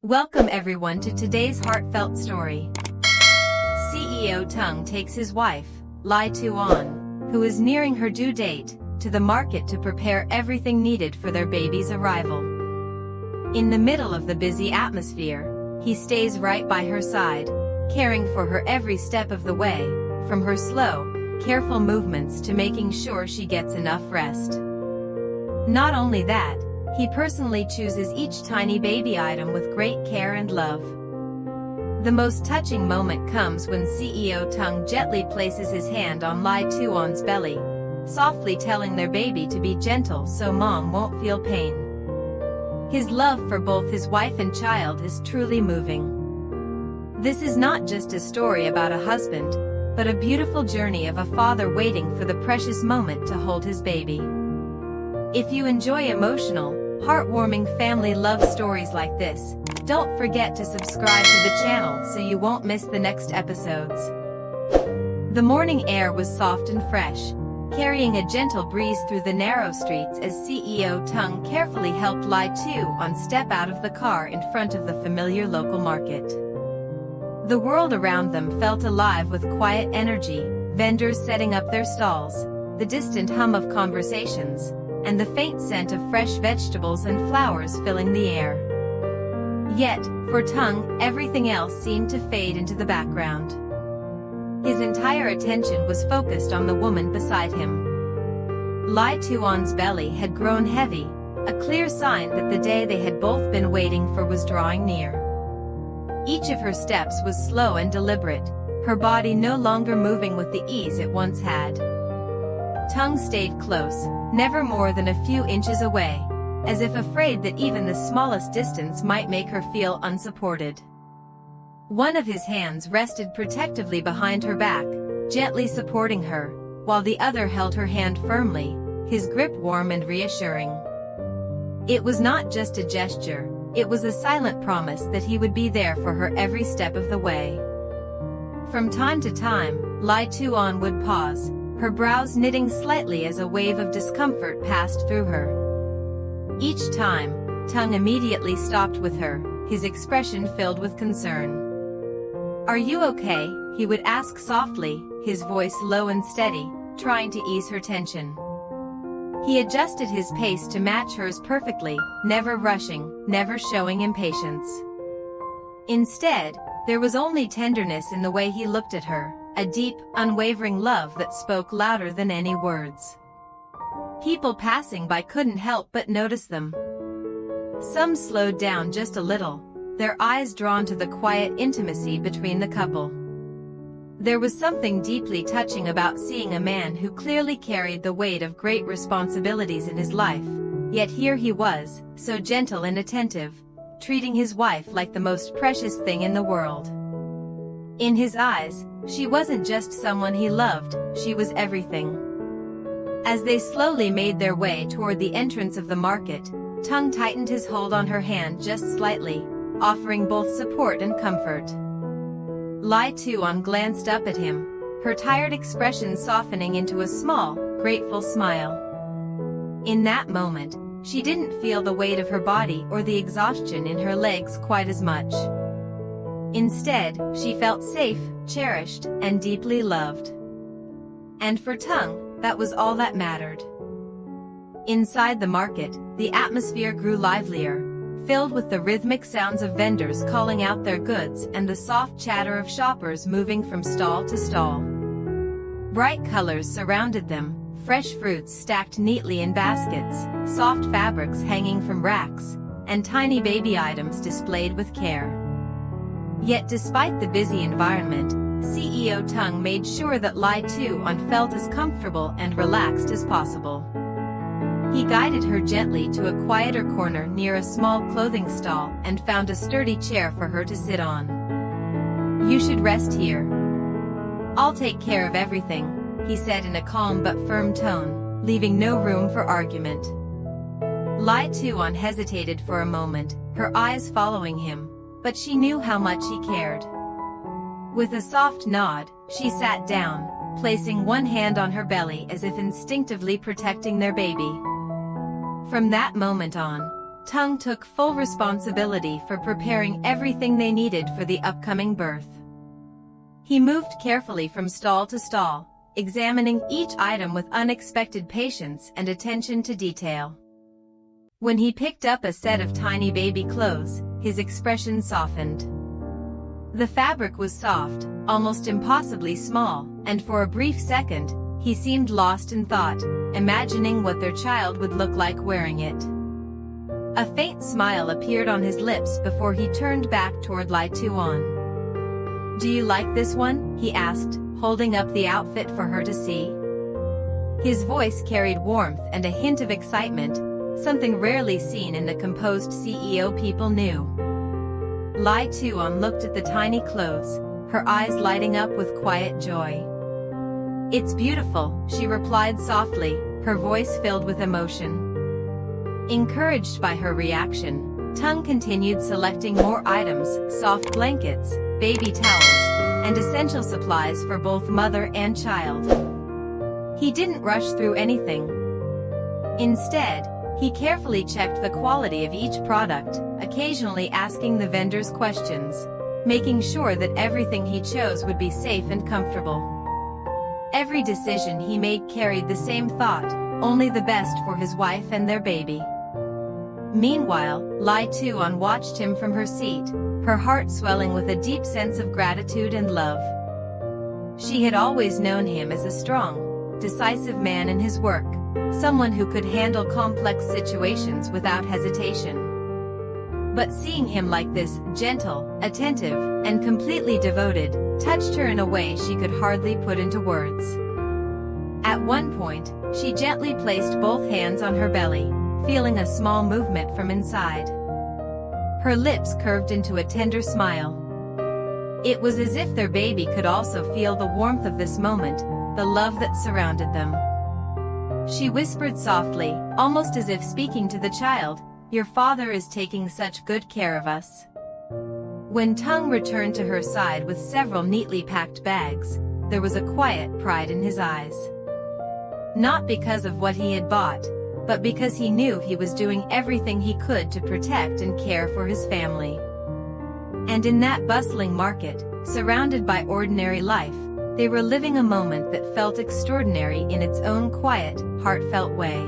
Welcome everyone to today's heartfelt story. CEO Tung takes his wife, Ly Tu Anh, who is nearing her due date, to the market to prepare everything needed for their baby's arrival. In the middle of the busy atmosphere, he stays right by her side, caring for her every step of the way, from her slow, careful movements to making sure she gets enough rest. Not only that, he personally chooses each tiny baby item with great care and love. The most touching moment comes when CEO Tung gently places his hand on Ly Tu Anh's belly, softly telling their baby to be gentle so mom won't feel pain. His love for both his wife and child is truly moving. This is not just a story about a husband, but a beautiful journey of a father waiting for the precious moment to hold his baby. If you enjoy emotional, heartwarming family love stories like this, don't forget to subscribe to the channel so you won't miss the next episodes. The morning air was soft and fresh, carrying a gentle breeze through the narrow streets as CEO Tung carefully helped Ly Tu Anh step out of the car in front of the familiar local market. The world around them felt alive with quiet energy, vendors setting up their stalls, the distant hum of conversations, and the faint scent of fresh vegetables and flowers filling the air. Yet, for Tung, everything else seemed to fade into the background. His entire attention was focused on the woman beside him. Ly Tu Anh's belly had grown heavy, a clear sign that the day they had both been waiting for was drawing near. Each of her steps was slow and deliberate, her body no longer moving with the ease it once had. Tung stayed close, never more than a few inches away, as if afraid that even the smallest distance might make her feel unsupported. One of his hands rested protectively behind her back, gently supporting her, while the other held her hand firmly, his grip warm and reassuring. It was not just a gesture, it was a silent promise that he would be there for her every step of the way. From time to time, Ly Tu Anh would pause, her brows knitting slightly as a wave of discomfort passed through her. Each time, Tung immediately stopped with her, his expression filled with concern. "Are you okay?" he would ask softly, his voice low and steady, trying to ease her tension. He adjusted his pace to match hers perfectly, never rushing, never showing impatience. Instead, there was only tenderness in the way he looked at her, a deep, unwavering love that spoke louder than any words. People passing by couldn't help but notice them. Some slowed down just a little, their eyes drawn to the quiet intimacy between the couple. There was something deeply touching about seeing a man who clearly carried the weight of great responsibilities in his life, yet here he was, so gentle and attentive, treating his wife like the most precious thing in the world. In his eyes, she wasn't just someone he loved, she was everything. As they slowly made their way toward the entrance of the market, Tung tightened his hold on her hand just slightly, offering both support and comfort. Ly Tu Anh glanced up at him, her tired expression softening into a small, grateful smile. In that moment, she didn't feel the weight of her body or the exhaustion in her legs quite as much. Instead, she felt safe, cherished, and deeply loved. And for Tung, that was all that mattered. Inside the market, the atmosphere grew livelier, filled with the rhythmic sounds of vendors calling out their goods and the soft chatter of shoppers moving from stall to stall. Bright colors surrounded them, fresh fruits stacked neatly in baskets, soft fabrics hanging from racks, and tiny baby items displayed with care. Yet despite the busy environment, CEO Tung made sure that Ly Tu Anh felt as comfortable and relaxed as possible. He guided her gently to a quieter corner near a small clothing stall and found a sturdy chair for her to sit on. "You should rest here. I'll take care of everything," he said in a calm but firm tone, leaving no room for argument. Ly Tu Anh hesitated for a moment, her eyes following him, but she knew how much he cared. With a soft nod, she sat down, placing one hand on her belly as if instinctively protecting their baby. From that moment on, Tung took full responsibility for preparing everything they needed for the upcoming birth. He moved carefully from stall to stall, examining each item with unexpected patience and attention to detail. When he picked up a set of tiny baby clothes, his expression softened. The fabric was soft, almost impossibly small, and for a brief second, he seemed lost in thought, imagining what their child would look like wearing it. A faint smile appeared on his lips before he turned back toward Ly Tu Anh. "Do you like this one?" he asked, holding up the outfit for her to see. His voice carried warmth and a hint of excitement, something rarely seen in the composed CEO people knew. Ly Tu Anh looked at the tiny clothes, her eyes lighting up with quiet joy. "It's beautiful," she replied softly, her voice filled with emotion. Encouraged by her reaction, Tung continued selecting more items, soft blankets, baby towels, and essential supplies for both mother and child. He didn't rush through anything. Instead, he carefully checked the quality of each product, occasionally asking the vendors questions, making sure that everything he chose would be safe and comfortable. Every decision he made carried the same thought, only the best for his wife and their baby. Meanwhile, Ly Tu Anh watched him from her seat, her heart swelling with a deep sense of gratitude and love. She had always known him as a strong, decisive man in his work, someone who could handle complex situations without hesitation. But seeing him like this, gentle, attentive, and completely devoted, touched her in a way she could hardly put into words. At one point, she gently placed both hands on her belly, feeling a small movement from inside. Her lips curved into a tender smile. It was as if their baby could also feel the warmth of this moment, the love that surrounded them. She whispered softly, almost as if speaking to the child, "Your father is taking such good care of us." When Tung returned to her side with several neatly packed bags, there was a quiet pride in his eyes. Not because of what he had bought, but because he knew he was doing everything he could to protect and care for his family. And in that bustling market, surrounded by ordinary life, they were living a moment that felt extraordinary in its own quiet, heartfelt way.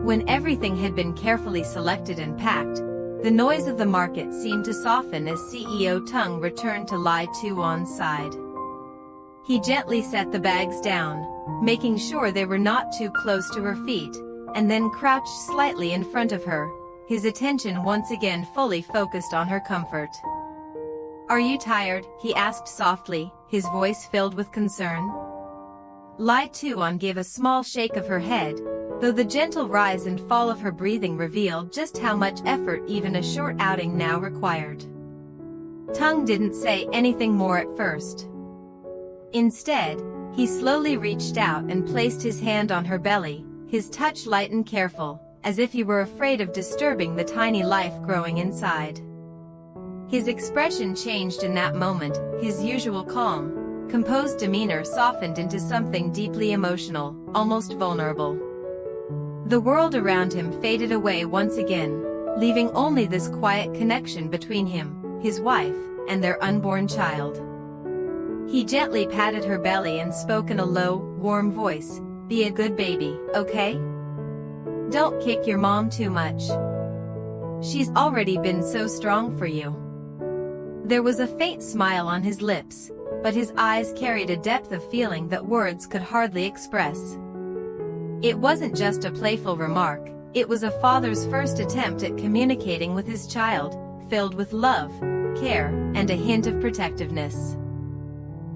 When everything had been carefully selected and packed, the noise of the market seemed to soften as CEO Tung returned to Ly Tu Anh's side. He gently set the bags down, making sure they were not too close to her feet, and then crouched slightly in front of her, his attention once again fully focused on her comfort. "Are you tired?" he asked softly, his voice filled with concern. Ly Tu Anh gave a small shake of her head, though the gentle rise and fall of her breathing revealed just how much effort even a short outing now required. Tung didn't say anything more at first. Instead, he slowly reached out and placed his hand on her belly, his touch light and careful, as if he were afraid of disturbing the tiny life growing inside. His expression changed in that moment, his usual calm, composed demeanor softened into something deeply emotional, almost vulnerable. The world around him faded away once again, leaving only this quiet connection between him, his wife, and their unborn child. He gently patted her belly and spoke in a low, warm voice, "Be a good baby, okay? Don't kick your mom too much. She's already been so strong for you." There was a faint smile on his lips, but his eyes carried a depth of feeling that words could hardly express. It wasn't just a playful remark, it was a father's first attempt at communicating with his child, filled with love, care, and a hint of protectiveness.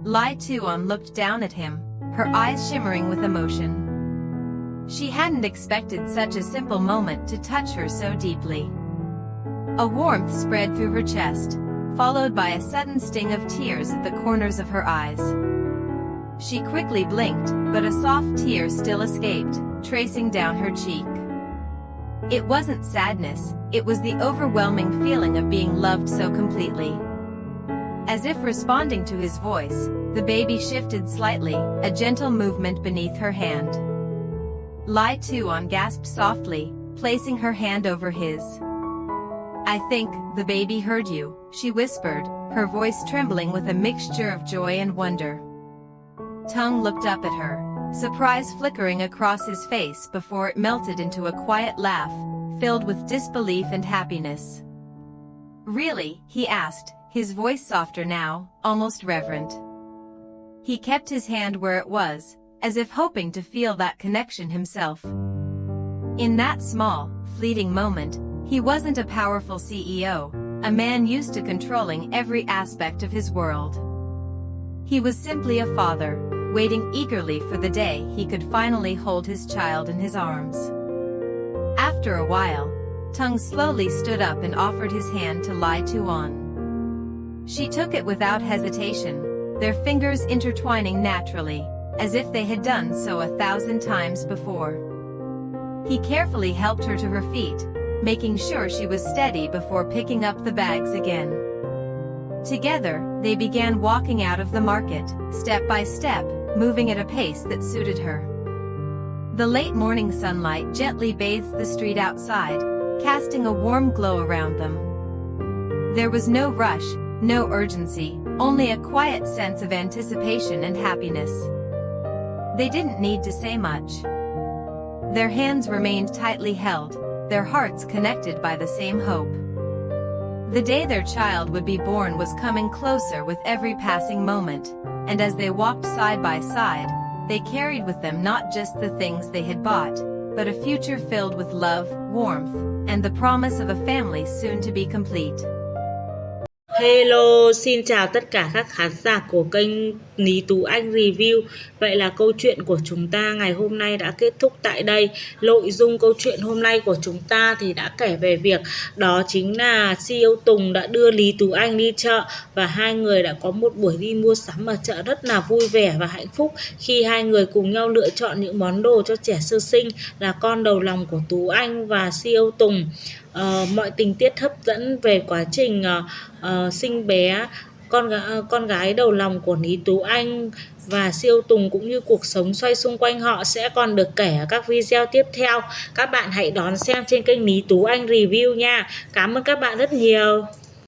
Ly Tu Anh looked down at him, her eyes shimmering with emotion. She hadn't expected such a simple moment to touch her so deeply. A warmth spread through her chest, followed by a sudden sting of tears at the corners of her eyes. She quickly blinked, but a soft tear still escaped, tracing down her cheek. It wasn't sadness, it was the overwhelming feeling of being loved so completely. As if responding to his voice, the baby shifted slightly, a gentle movement beneath her hand. Ly Tu Anh gasped softly, placing her hand over his. "I think the baby heard you," she whispered, her voice trembling with a mixture of joy and wonder. Tung looked up at her, surprise flickering across his face before it melted into a quiet laugh, filled with disbelief and happiness. "Really?" he asked, his voice softer now, almost reverent. He kept his hand where it was, as if hoping to feel that connection himself. In that small, fleeting moment, he wasn't a powerful CEO, a man used to controlling every aspect of his world. He was simply a father, waiting eagerly for the day he could finally hold his child in his arms. After a while, Tung slowly stood up and offered his hand to Ly Tu Anh. She took it without hesitation, their fingers intertwining naturally, as if they had done so 1,000 times before. He carefully helped her to her feet, making sure she was steady before picking up the bags again. Together, they began walking out of the market, step by step, moving at a pace that suited her. The late morning sunlight gently bathed the street outside, casting a warm glow around them. There was no rush, no urgency, only a quiet sense of anticipation and happiness. They didn't need to say much. Their hands remained tightly held, their hearts connected by the same hope. The day their child would be born was coming closer with every passing moment, and as they walked side by side, they carried with them not just the things they had bought, but a future filled with love, warmth, and the promise of a family soon to be complete. Hello, xin chào tất cả các khán giả của kênh Ly Tu Anh Review. Vậy là câu chuyện của chúng ta ngày hôm nay đã kết thúc tại đây. Nội dung câu chuyện hôm nay của chúng ta thì đã kể về việc đó chính là CEO Tùng đã đưa Ly Tu Anh đi chợ và hai người đã có một buổi đi mua sắm ở chợ rất là vui vẻ và hạnh phúc khi hai người cùng nhau lựa chọn những món đồ cho trẻ sơ sinh là con đầu lòng của Tú Anh và CEO Tùng. Mọi tình tiết hấp dẫn về quá trình sinh bé con gái đầu lòng của Ly Tu Anh và siêu Tùng cũng như cuộc sống xoay xung quanh họ sẽ còn được kể ở các video tiếp theo. Các bạn hãy đón xem trên kênh Ly Tu Anh Review nha. Cảm ơn các bạn rất nhiều.